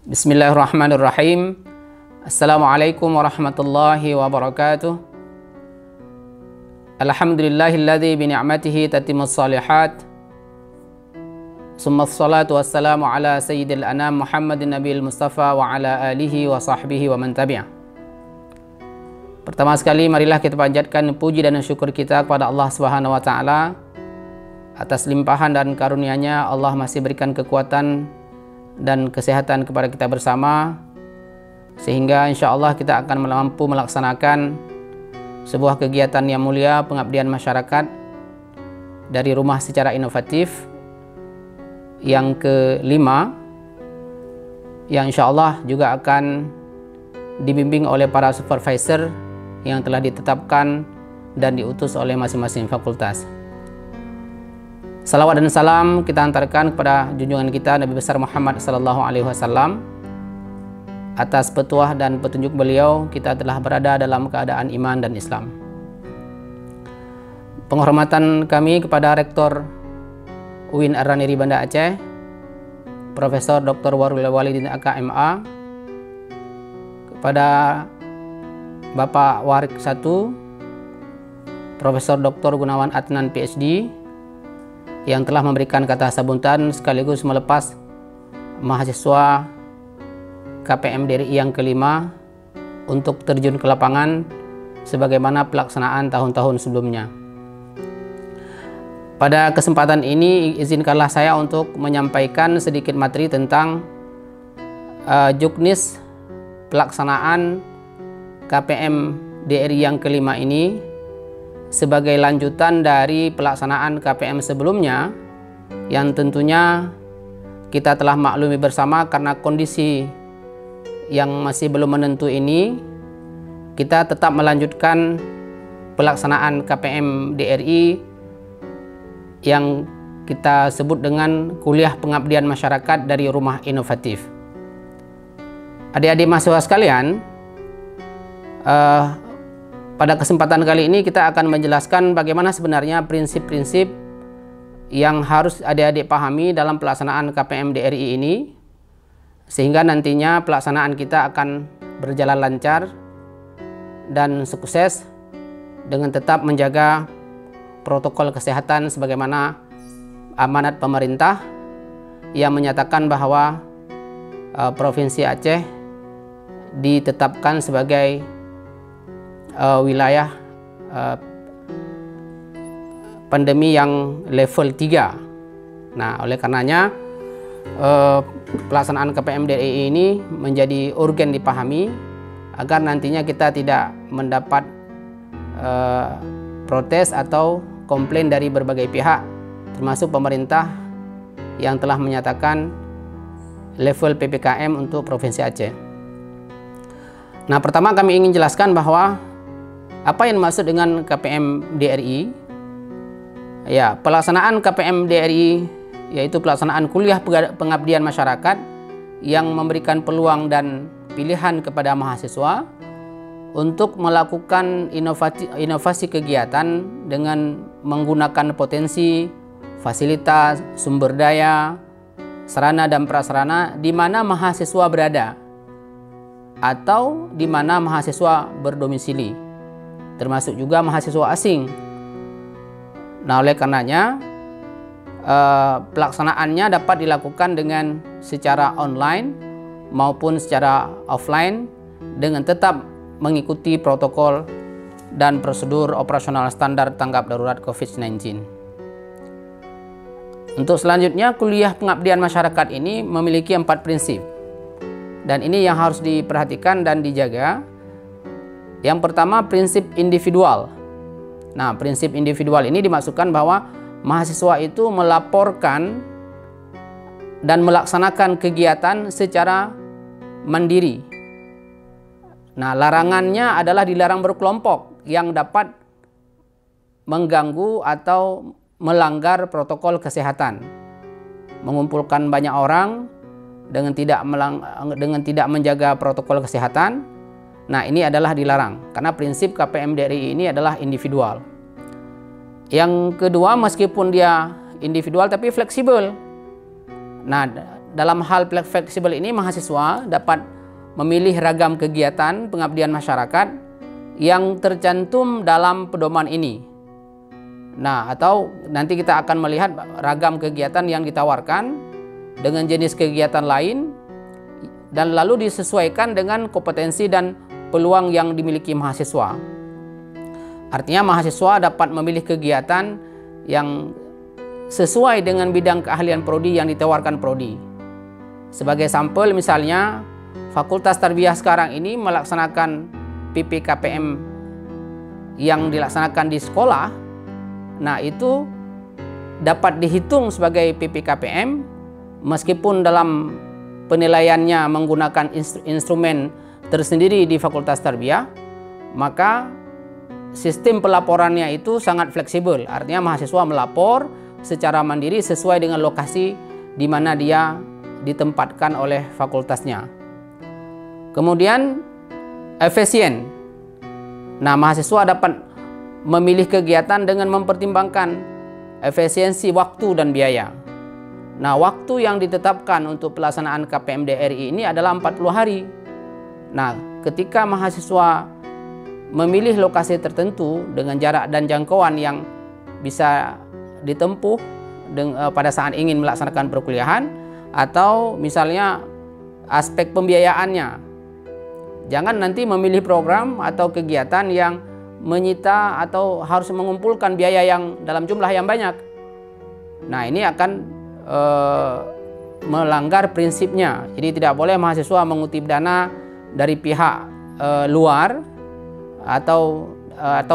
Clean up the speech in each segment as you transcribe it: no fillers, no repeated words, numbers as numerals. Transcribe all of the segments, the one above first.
Bismillahirrahmanirrahim. Assalamualaikum warahmatullahi wabarakatuh. Alhamdulillahilladzi bi ni'matihi tatimmus shalihat. Summas salatu wassalamu ala sayyidil anam Muhammadin nabiyil mustafa wa ala alihi wa sahbihi wa man tabi'ah. Pertama sekali marilah kita panjatkan puji dan syukur kita kepada Allah Subhanahu wa taala atas limpahan dan karunia-Nya. Allah masih berikan kekuatan dan kesehatan kepada kita bersama, sehingga insya Allah kita akan mampu melaksanakan sebuah kegiatan yang mulia, pengabdian masyarakat dari rumah secara inovatif yang kelima, yang insya Allah juga akan dibimbing oleh para supervisor yang telah ditetapkan dan diutus oleh masing-masing fakultas. Salawat dan salam kita antarkan kepada junjungan kita Nabi besar Muhammad sallallahu alaihi wasallam. Atas petuah dan petunjuk beliau kita telah berada dalam keadaan iman dan Islam. Penghormatan kami kepada Rektor UIN Ar-Raniri Banda Aceh, Profesor Dr. Warul Walidin AKMA, kepada Bapak Warik 1, Profesor Dr. Gunawan Adnan PhD, yang telah memberikan kata sambutan sekaligus melepas mahasiswa KPM DRI yang kelima untuk terjun ke lapangan sebagaimana pelaksanaan tahun-tahun sebelumnya. Pada kesempatan ini izinkanlah saya untuk menyampaikan sedikit materi tentang juknis pelaksanaan KPM DRI yang kelima ini sebagai lanjutan dari pelaksanaan KPM sebelumnya, yang tentunya kita telah maklumi bersama karena kondisi yang masih belum menentu ini, kita tetap melanjutkan pelaksanaan KPM DRI yang kita sebut dengan kuliah pengabdian masyarakat dari rumah inovatif. Adik-adik mahasiswa sekalian, pada kesempatan kali ini kita akan menjelaskan bagaimana sebenarnya prinsip-prinsip yang harus adik-adik pahami dalam pelaksanaan KPM DRI ini, sehingga nantinya pelaksanaan kita akan berjalan lancar dan sukses dengan tetap menjaga protokol kesehatan sebagaimana amanat pemerintah yang menyatakan bahwa Provinsi Aceh ditetapkan sebagai wilayah pandemi yang level 3. Nah, oleh karenanya pelaksanaan KPM DRI ini menjadi urgen dipahami agar nantinya kita tidak mendapat protes atau komplain dari berbagai pihak, termasuk pemerintah yang telah menyatakan level PPKM untuk Provinsi Aceh. Nah, pertama kami ingin jelaskan bahwa apa yang dimaksud dengan KPM DRI? Ya, pelaksanaan KPM DRI yaitu pelaksanaan kuliah pengabdian masyarakat yang memberikan peluang dan pilihan kepada mahasiswa untuk melakukan inovasi kegiatan dengan menggunakan potensi, fasilitas, sumber daya, sarana dan prasarana di mana mahasiswa berada atau di mana mahasiswa berdomisili, termasuk juga mahasiswa asing. Nah, oleh karenanya pelaksanaannya dapat dilakukan dengan secara online maupun secara offline dengan tetap mengikuti protokol dan prosedur operasional standar tanggap darurat COVID-19. Untuk selanjutnya, kuliah pengabdian masyarakat ini memiliki 4 prinsip, dan ini yang harus diperhatikan dan dijaga. Yang pertama, prinsip individual. Nah, prinsip individual ini dimaksudkan bahwa mahasiswa itu melaporkan dan melaksanakan kegiatan secara mandiri. Nah, larangannya adalah dilarang berkelompok yang dapat mengganggu atau melanggar protokol kesehatan. Mengumpulkan banyak orang dengan tidak menjaga protokol kesehatan. Nah, ini adalah dilarang karena prinsip KPM DRI ini adalah individual. Yang kedua, meskipun dia individual tapi fleksibel. Nah, dalam hal fleksibel ini mahasiswa dapat memilih ragam kegiatan pengabdian masyarakat yang tercantum dalam pedoman ini. Nah, atau nanti kita akan melihat ragam kegiatan yang ditawarkan dengan jenis kegiatan lain dan lalu disesuaikan dengan kompetensi dan peluang yang dimiliki mahasiswa. Artinya mahasiswa dapat memilih kegiatan yang sesuai dengan bidang keahlian prodi yang ditawarkan prodi. Sebagai sampel misalnya, Fakultas Tarbiyah sekarang ini melaksanakan PPKPM yang dilaksanakan di sekolah. Nah, itu dapat dihitung sebagai PPKPM meskipun dalam penilaiannya menggunakan instrumen tersendiri di Fakultas Tarbiyah, maka sistem pelaporannya itu sangat fleksibel. Artinya mahasiswa melapor secara mandiri sesuai dengan lokasi di mana dia ditempatkan oleh fakultasnya. Kemudian efisien. Nah, mahasiswa dapat memilih kegiatan dengan mempertimbangkan efisiensi waktu dan biaya. Nah, waktu yang ditetapkan untuk pelaksanaan KPMD RI ini adalah 40 hari. Nah, ketika mahasiswa memilih lokasi tertentu dengan jarak dan jangkauan yang bisa ditempuh pada saat ingin melaksanakan perkuliahan, atau misalnya aspek pembiayaannya. Jangan nanti memilih program atau kegiatan yang menyita atau harus mengumpulkan biaya yang dalam jumlah yang banyak. Nah, ini akan melanggar prinsipnya. Jadi tidak boleh mahasiswa mengutip dana dari pihak luar atau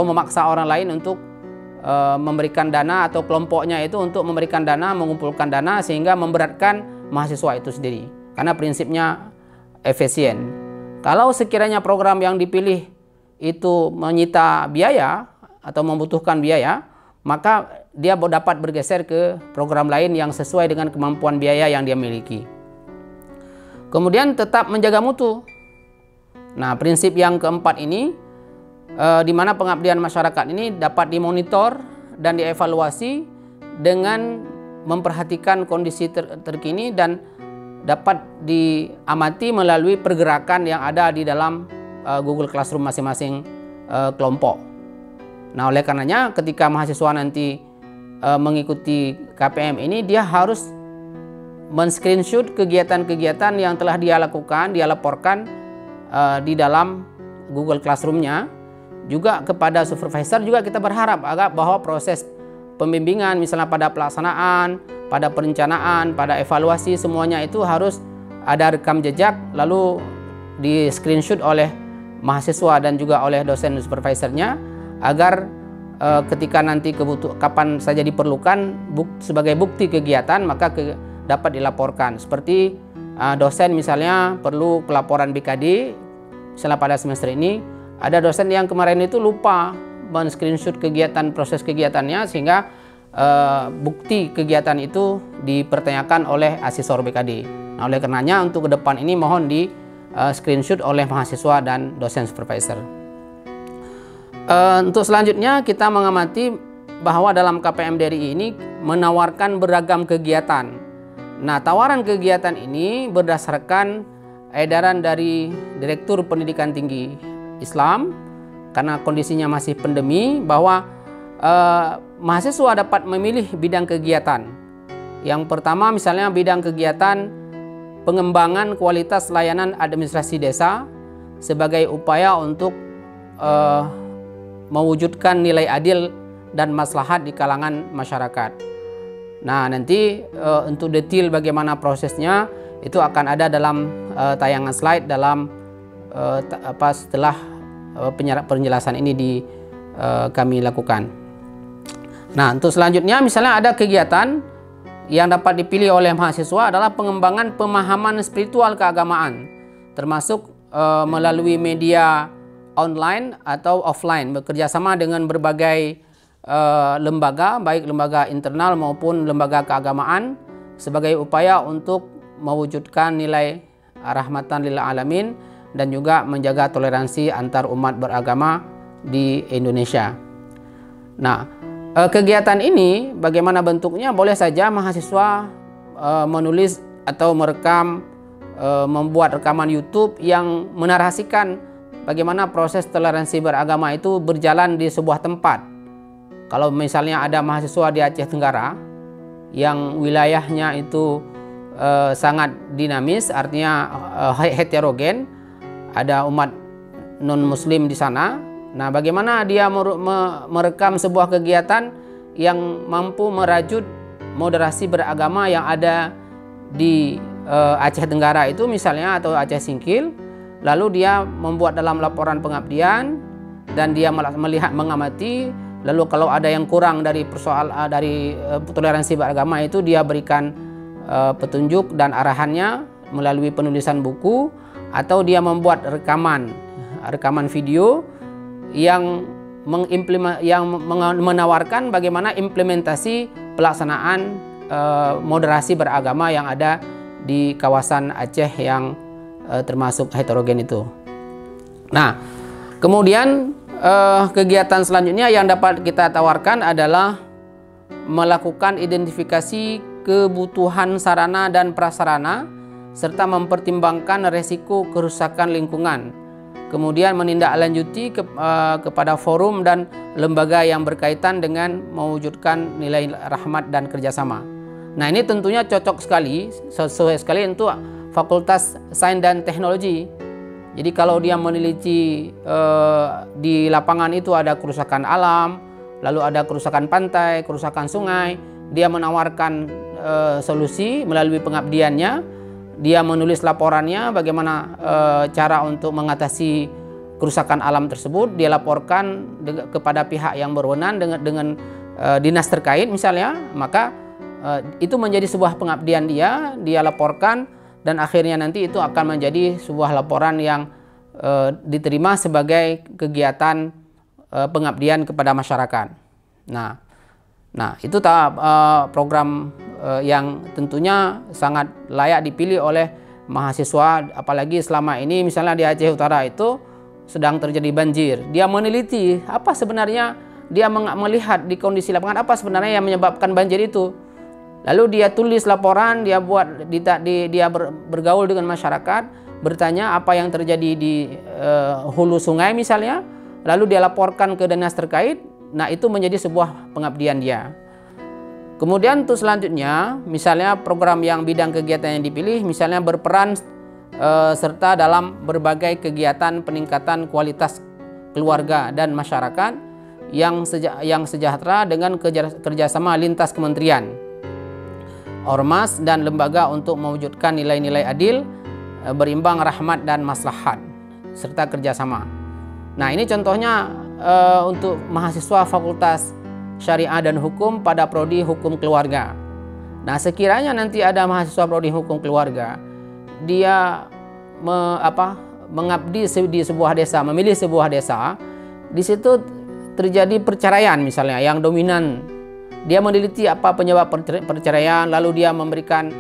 memaksa orang lain untuk memberikan dana, atau kelompoknya itu untuk memberikan dana, mengumpulkan dana sehingga memberatkan mahasiswa itu sendiri. Karena prinsipnya efisien. Kalau sekiranya program yang dipilih itu menyita biaya atau membutuhkan biaya, maka dia dapat bergeser ke program lain yang sesuai dengan kemampuan biaya yang dia miliki. Kemudian tetap menjaga mutu. Nah, prinsip yang keempat ini di mana pengabdian masyarakat ini dapat dimonitor dan dievaluasi dengan memperhatikan kondisi terkini dan dapat diamati melalui pergerakan yang ada di dalam Google Classroom masing-masing kelompok. Nah, oleh karenanya ketika mahasiswa nanti mengikuti KPM ini, dia harus men-screenshot kegiatan-kegiatan yang telah dia lakukan, dia laporkan di dalam Google Classroom-nya. Juga kepada supervisor juga kita berharap agar bahwa proses pembimbingan misalnya pada pelaksanaan, pada perencanaan, pada evaluasi, semuanya itu harus ada rekam jejak lalu di screenshot oleh mahasiswa dan juga oleh dosen supervisornya, agar ketika nanti kapan saja diperlukan sebagai bukti kegiatan maka dapat dilaporkan. Seperti dosen misalnya perlu pelaporan BKD, misalnya pada semester ini ada dosen yang kemarin itu lupa men-screenshot kegiatan, proses kegiatannya, sehingga bukti kegiatan itu dipertanyakan oleh asesor BKD. Nah, oleh karenanya untuk ke depan ini mohon di screenshot oleh mahasiswa dan dosen supervisor. Untuk selanjutnya kita mengamati bahwa dalam KPM DRI ini menawarkan beragam kegiatan. Nah, tawaran kegiatan ini berdasarkan edaran dari Direktur Pendidikan Tinggi Islam, karena kondisinya masih pandemi, bahwa mahasiswa dapat memilih bidang kegiatan. Yang pertama misalnya bidang kegiatan pengembangan kualitas layanan administrasi desa sebagai upaya untuk mewujudkan nilai adil dan maslahat di kalangan masyarakat. Nah, nanti untuk detail bagaimana prosesnya itu akan ada dalam tayangan slide dalam setelah penjelasan ini kami lakukan. Nah, untuk selanjutnya misalnya ada kegiatan yang dapat dipilih oleh mahasiswa adalah pengembangan pemahaman spiritual keagamaan, termasuk melalui media online atau offline, bekerja sama dengan berbagai lembaga, baik lembaga internal maupun lembaga keagamaan, sebagai upaya untuk mewujudkan nilai rahmatan lil alamin dan juga menjaga toleransi antar umat beragama di Indonesia. Nah, kegiatan ini bagaimana bentuknya? Boleh saja mahasiswa menulis atau membuat rekaman YouTube yang menarasikan bagaimana proses toleransi beragama itu berjalan di sebuah tempat. Kalau misalnya ada mahasiswa di Aceh Tenggara yang wilayahnya itu sangat dinamis, artinya heterogen, ada umat non-muslim di sana. Nah, bagaimana dia merekam sebuah kegiatan yang mampu merajut moderasi beragama yang ada di Aceh Tenggara itu misalnya, atau Aceh Singkil, lalu dia membuat dalam laporan pengabdian dan dia melihat, mengamati, lalu kalau ada yang kurang dari toleransi beragama itu dia berikan petunjuk dan arahannya melalui penulisan buku, atau dia membuat rekaman video yang menawarkan bagaimana implementasi pelaksanaan moderasi beragama yang ada di kawasan Aceh yang termasuk heterogen itu. Nah, kemudian kegiatan selanjutnya yang dapat kita tawarkan adalah melakukan identifikasi kebutuhan sarana dan prasarana serta mempertimbangkan resiko kerusakan lingkungan. Kemudian menindaklanjuti kepada forum dan lembaga yang berkaitan dengan mewujudkan nilai rahmat dan kerjasama. Nah, ini tentunya cocok sekali, sesuai sekali untuk Fakultas Sains dan Teknologi. Jadi kalau dia meneliti di lapangan itu ada kerusakan alam, lalu ada kerusakan pantai, kerusakan sungai, dia menawarkan solusi melalui pengabdiannya. Dia menulis laporannya bagaimana cara untuk mengatasi kerusakan alam tersebut. Dia laporkan kepada pihak yang berwenang dengan dinas terkait misalnya. Maka itu menjadi sebuah pengabdian dia laporkan, dan akhirnya nanti itu akan menjadi sebuah laporan yang diterima sebagai kegiatan pengabdian kepada masyarakat. Nah, itu program yang tentunya sangat layak dipilih oleh mahasiswa, apalagi selama ini misalnya di Aceh Utara itu sedang terjadi banjir. Dia meneliti apa sebenarnya, dia melihat di kondisi lapangan apa sebenarnya yang menyebabkan banjir itu. Lalu dia tulis laporan, dia bergaul dengan masyarakat, bertanya apa yang terjadi di hulu sungai misalnya, lalu dia laporkan ke dinas terkait. Nah, itu menjadi sebuah pengabdian dia. Kemudian untuk selanjutnya, misalnya program yang bidang kegiatan yang dipilih, misalnya berperan serta dalam berbagai kegiatan peningkatan kualitas keluarga dan masyarakat yang sejahtera dengan kerjasama lintas kementerian, ormas, dan lembaga untuk mewujudkan nilai-nilai adil, berimbang, rahmat, dan maslahat, serta kerjasama. Nah, ini contohnya untuk mahasiswa Fakultas Syariah dan Hukum pada Prodi Hukum Keluarga. Nah, sekiranya nanti ada mahasiswa Prodi Hukum Keluarga, dia mengabdi di sebuah desa, memilih sebuah desa, di situ terjadi perceraian misalnya yang dominan. Dia meneliti apa penyebab perceraian, lalu dia memberikan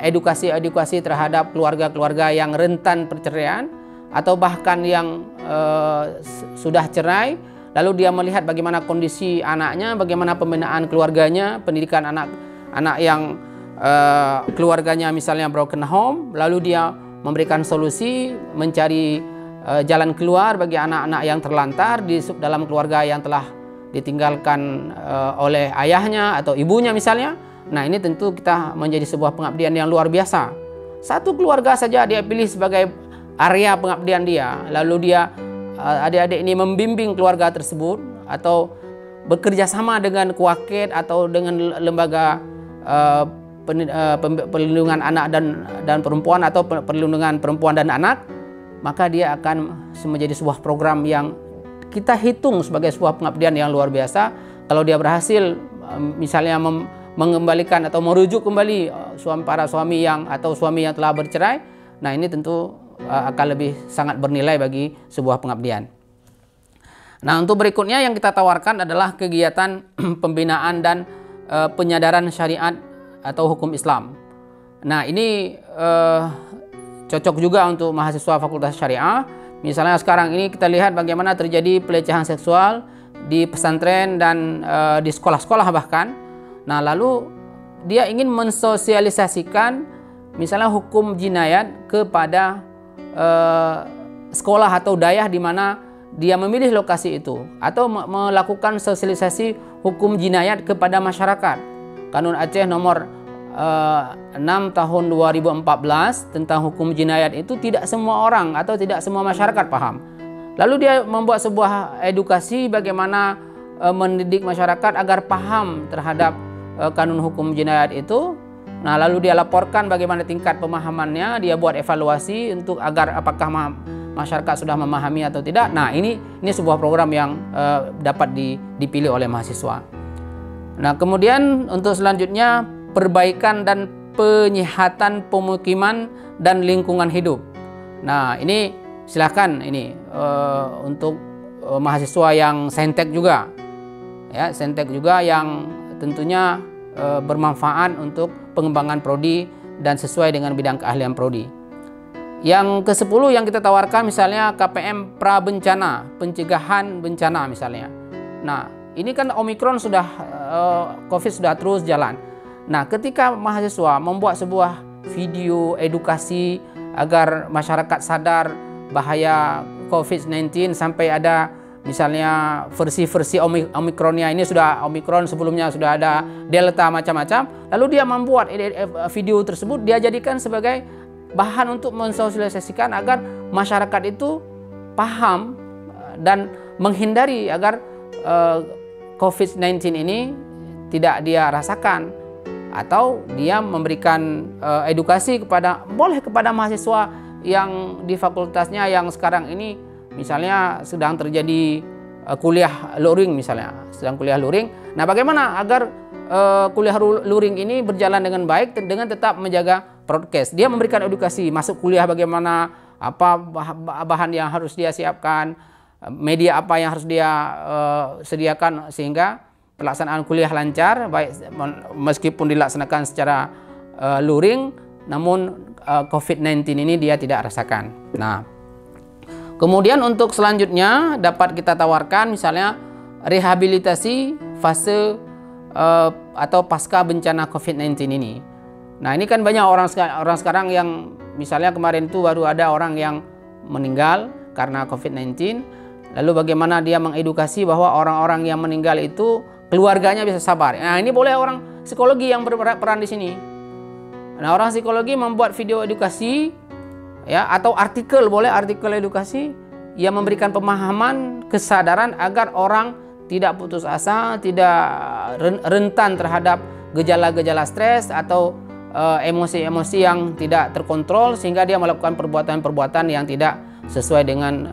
edukasi terhadap keluarga-keluarga yang rentan perceraian atau bahkan yang sudah cerai. Lalu dia melihat bagaimana kondisi anaknya, bagaimana pembinaan keluarganya, pendidikan anak yang keluarganya misalnya broken home. Lalu dia memberikan solusi, mencari jalan keluar bagi anak-anak yang terlantar di dalam keluarga yang telah ditinggalkan oleh ayahnya atau ibunya misalnya. Nah, ini tentu kita menjadi sebuah pengabdian yang luar biasa. Satu keluarga saja dia pilih sebagai area pengabdian dia, lalu dia adik-adik ini membimbing keluarga tersebut atau bekerja sama dengan kuaket atau dengan lembaga perlindungan anak dan perempuan atau perlindungan perempuan dan anak, maka dia akan menjadi sebuah program yang kita hitung sebagai sebuah pengabdian yang luar biasa. Kalau dia berhasil misalnya mengembalikan atau merujuk kembali para suami yang telah bercerai, nah ini tentu akan lebih sangat bernilai bagi sebuah pengabdian. Nah, untuk berikutnya yang kita tawarkan adalah kegiatan pembinaan dan penyadaran syariat atau hukum Islam. Nah, ini cocok juga untuk mahasiswa Fakultas Syariah. Misalnya sekarang ini kita lihat bagaimana terjadi pelecehan seksual di pesantren dan di sekolah-sekolah bahkan. Nah, lalu dia ingin mensosialisasikan misalnya hukum jinayat kepada sekolah atau daerah di mana dia memilih lokasi itu, atau melakukan sosialisasi hukum jinayat kepada masyarakat. Kanun Aceh nomor 6 tahun 2014 tentang hukum jinayat itu tidak semua orang atau tidak semua masyarakat paham. Lalu dia membuat sebuah edukasi bagaimana mendidik masyarakat agar paham terhadap kanun hukum jinayat itu. Nah, lalu dia laporkan bagaimana tingkat pemahamannya, dia buat evaluasi untuk agar apakah masyarakat sudah memahami atau tidak. Nah, ini sebuah program yang dapat dipilih oleh mahasiswa. Nah, kemudian untuk selanjutnya perbaikan dan penyihatan pemukiman dan lingkungan hidup. Nah, ini silakan ini untuk mahasiswa yang saintek juga, ya, saintek juga yang tentunya bermanfaat untuk pengembangan prodi dan sesuai dengan bidang keahlian prodi. Yang ke-10 yang kita tawarkan misalnya KPM pra bencana, pencegahan bencana misalnya. Nah, ini kan Omikron sudah Covid sudah terus jalan. Nah, ketika mahasiswa membuat sebuah video edukasi agar masyarakat sadar bahaya COVID-19 sampai ada misalnya versi-versi Omikronnya, ini sudah Omikron, sebelumnya sudah ada Delta macam-macam. Lalu dia membuat video tersebut, dia jadikan sebagai bahan untuk mensosialisasikan agar masyarakat itu paham dan menghindari agar COVID-19 ini tidak dia rasakan, atau dia memberikan edukasi kepada mahasiswa yang di fakultasnya yang sekarang ini misalnya sedang terjadi kuliah luring misalnya, sedang kuliah luring. Nah, bagaimana agar kuliah luring ini berjalan dengan baik dengan tetap menjaga prokes? Dia memberikan edukasi masuk kuliah bagaimana, apa bahan yang harus dia siapkan, media apa yang harus dia sediakan sehingga pelaksanaan kuliah lancar, baik meskipun dilaksanakan secara luring, namun COVID-19 ini dia tidak rasakan. Nah, kemudian untuk selanjutnya dapat kita tawarkan misalnya rehabilitasi fase atau pasca bencana COVID-19 ini. Nah, ini kan banyak orang sekarang yang misalnya kemarin itu baru ada orang yang meninggal karena COVID-19. Lalu bagaimana dia mengedukasi bahwa orang-orang yang meninggal itu keluarganya bisa sabar. Nah, ini boleh orang psikologi yang berperan di sini. Nah, orang psikologi membuat video edukasi, ya, atau artikel, boleh artikel edukasi yang memberikan pemahaman, kesadaran agar orang tidak putus asa, tidak rentan terhadap gejala-gejala stres atau emosi-emosi yang tidak terkontrol sehingga dia melakukan perbuatan-perbuatan yang tidak sesuai dengan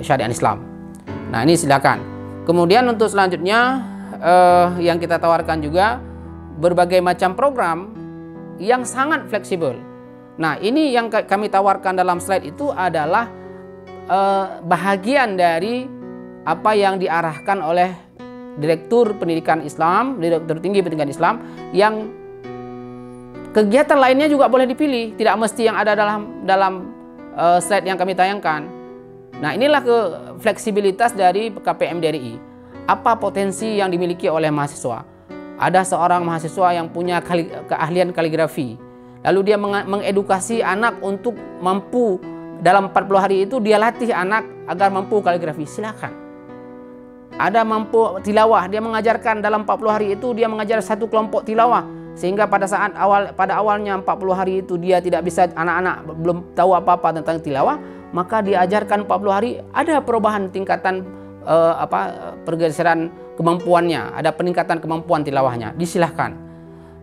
syariat Islam. Nah, ini silakan. Kemudian untuk selanjutnya yang kita tawarkan juga berbagai macam program yang sangat fleksibel. Nah, ini yang kami tawarkan dalam slide itu adalah bahagian dari apa yang diarahkan oleh Direktur Pendidikan Islam, Direktur Tinggi Pendidikan Islam, yang kegiatan lainnya juga boleh dipilih, tidak mesti yang ada dalam slide yang kami tayangkan. Nah, inilah fleksibilitas dari KPM DRI. Apa potensi yang dimiliki oleh mahasiswa? Ada seorang mahasiswa yang punya keahlian kaligrafi, lalu dia mengedukasi anak untuk mampu dalam 40 hari itu dia latih anak agar mampu kaligrafi, silakan. Ada mampu tilawah, dia mengajarkan dalam 40 hari itu dia mengajar satu kelompok tilawah, sehingga pada awalnya 40 hari itu dia tidak bisa, anak-anak belum tahu apa-apa tentang tilawah, maka diajarkan 40 hari, ada perubahan tingkatan pergeseran kemampuannya, ada peningkatan kemampuan tilawahnya, disilahkan.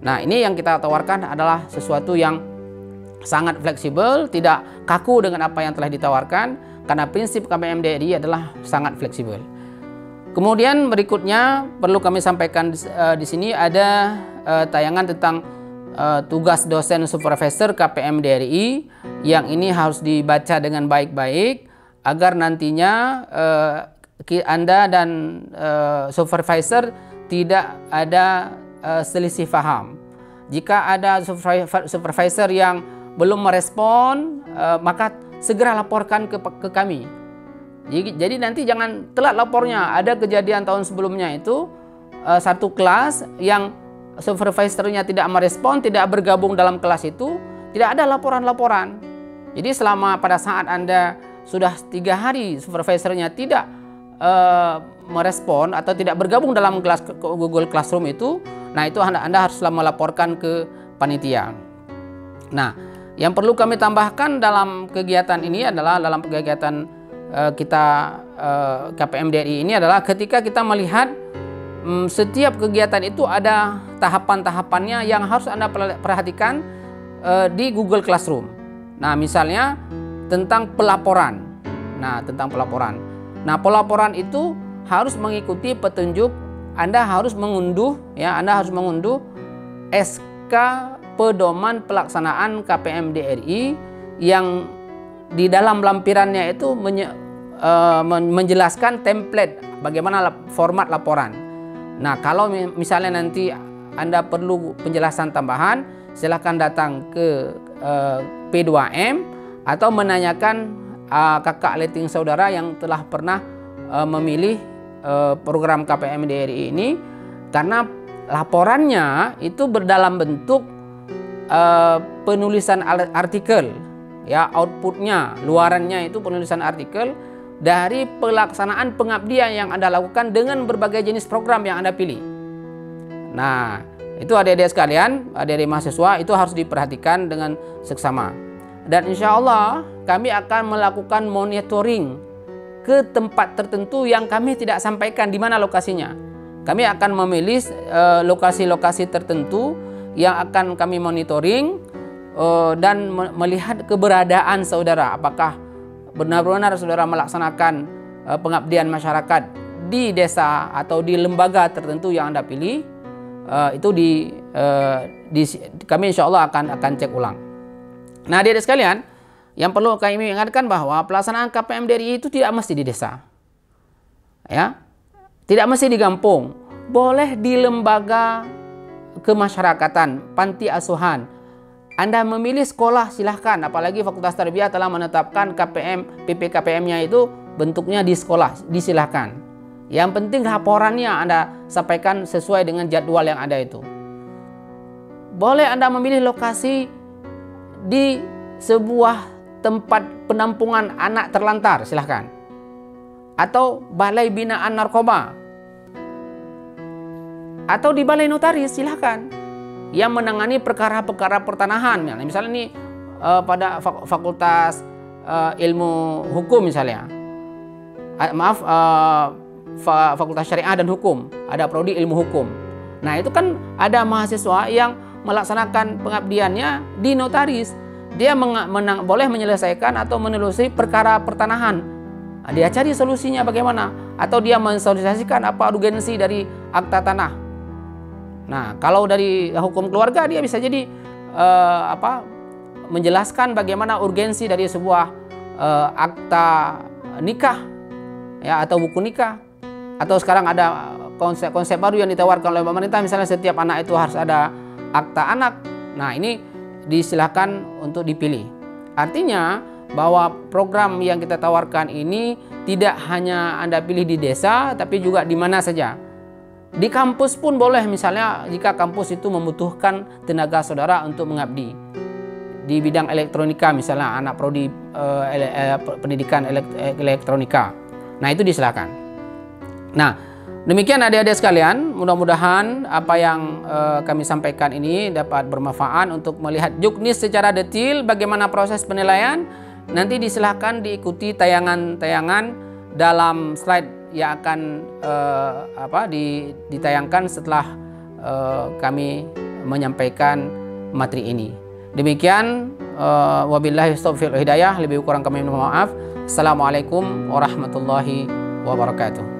Nah, ini yang kita tawarkan adalah sesuatu yang sangat fleksibel, tidak kaku dengan apa yang telah ditawarkan, karena prinsip KPM DRI adalah sangat fleksibel. Kemudian berikutnya perlu kami sampaikan di sini ada tayangan tentang tugas dosen supervisor KPM DRI yang ini harus dibaca dengan baik-baik agar nantinya Anda dan supervisor tidak ada selisih paham. Jika ada supervisor yang belum merespon, maka segera laporkan ke kami. Jadi nanti jangan telat lapornya. Ada kejadian tahun sebelumnya itu satu kelas yang supervisornya tidak merespon, tidak bergabung dalam kelas itu, tidak ada laporan-laporan. Jadi selama pada saat Anda sudah 3 hari supervisornya tidak merespon atau tidak bergabung dalam kelas Google Classroom itu, nah itu Anda harus melaporkan ke panitia. Nah, yang perlu kami tambahkan dalam kegiatan ini adalah dalam kegiatan kita KPM DRI ini adalah ketika kita melihat setiap kegiatan itu ada tahapan-tahapannya yang harus Anda perhatikan di Google Classroom. Nah, misalnya tentang pelaporan. Nah, pelaporan itu harus mengikuti petunjuk. Anda harus mengunduh SK pedoman pelaksanaan KPM DRI yang di dalam lampirannya itu menjelaskan template bagaimana format laporan. Nah, kalau misalnya nanti Anda perlu penjelasan tambahan, silakan datang ke P2M atau menanyakan kakak letting saudara yang telah pernah memilih program KPM DRI ini, karena laporannya itu berdalam bentuk penulisan artikel, ya, outputnya, luarannya itu penulisan artikel dari pelaksanaan pengabdian yang Anda lakukan dengan berbagai jenis program yang Anda pilih. Nah, itu adik-adik sekalian, adik-adik mahasiswa, itu harus diperhatikan dengan seksama. Dan insya Allah kami akan melakukan monitoring ke tempat tertentu yang kami tidak sampaikan di mana lokasinya. Kami akan memilih lokasi-lokasi tertentu yang akan kami monitoring dan melihat keberadaan saudara. Apakah benar-benar saudara melaksanakan pengabdian masyarakat di desa atau di lembaga tertentu yang Anda pilih. Itu kami insya Allah akan cek ulang. Nah, adik-adik sekalian, yang perlu kami ingatkan bahwa pelaksanaan KPM DRI itu tidak mesti di desa, ya, tidak mesti di kampung, boleh di lembaga kemasyarakatan, panti asuhan. Anda memilih sekolah silahkan, apalagi Fakultas Tarbiyah telah menetapkan PPKPM-nya itu bentuknya di sekolah, disilahkan. Yang penting laporannya Anda sampaikan sesuai dengan jadwal yang ada itu. Boleh Anda memilih lokasi di sebuah tempat penampungan anak terlantar, silahkan. Atau balai binaan narkoba. Atau di balai notaris, silahkan. Yang menangani perkara-perkara pertanahan. Misalnya ini pada fakultas ilmu hukum misalnya. Fakultas Syariah dan Hukum, ada prodi ilmu hukum. Nah, itu kan ada mahasiswa yang melaksanakan pengabdiannya di notaris. Dia boleh menyelesaikan atau menelusuri perkara pertanahan. Nah, dia cari solusinya bagaimana, atau dia mensosialisasikan apa urgensi dari akta tanah. Nah, kalau dari hukum keluarga dia bisa jadi menjelaskan bagaimana urgensi dari sebuah akta nikah, ya, atau buku nikah. Atau sekarang ada konsep baru yang ditawarkan oleh pemerintah, misalnya setiap anak itu harus ada akta anak. Nah, ini disilahkan untuk dipilih. Artinya bahwa program yang kita tawarkan ini tidak hanya Anda pilih di desa, tapi juga di mana saja. Di kampus pun boleh, misalnya jika kampus itu membutuhkan tenaga saudara untuk mengabdi. Di bidang elektronika misalnya, anak prodi pendidikan elektronika. Nah, itu disilakan. Nah, demikian adik-adik sekalian, mudah-mudahan apa yang kami sampaikan ini dapat bermanfaat untuk melihat juknis secara detail bagaimana proses penilaian. Nanti disilahkan diikuti tayangan-tayangan dalam slide yang akan ditayangkan setelah kami menyampaikan materi ini. Demikian, wabillahi taufiq wal hidayah, lebih kurang kami mohon maaf. Assalamualaikum warahmatullahi wabarakatuh.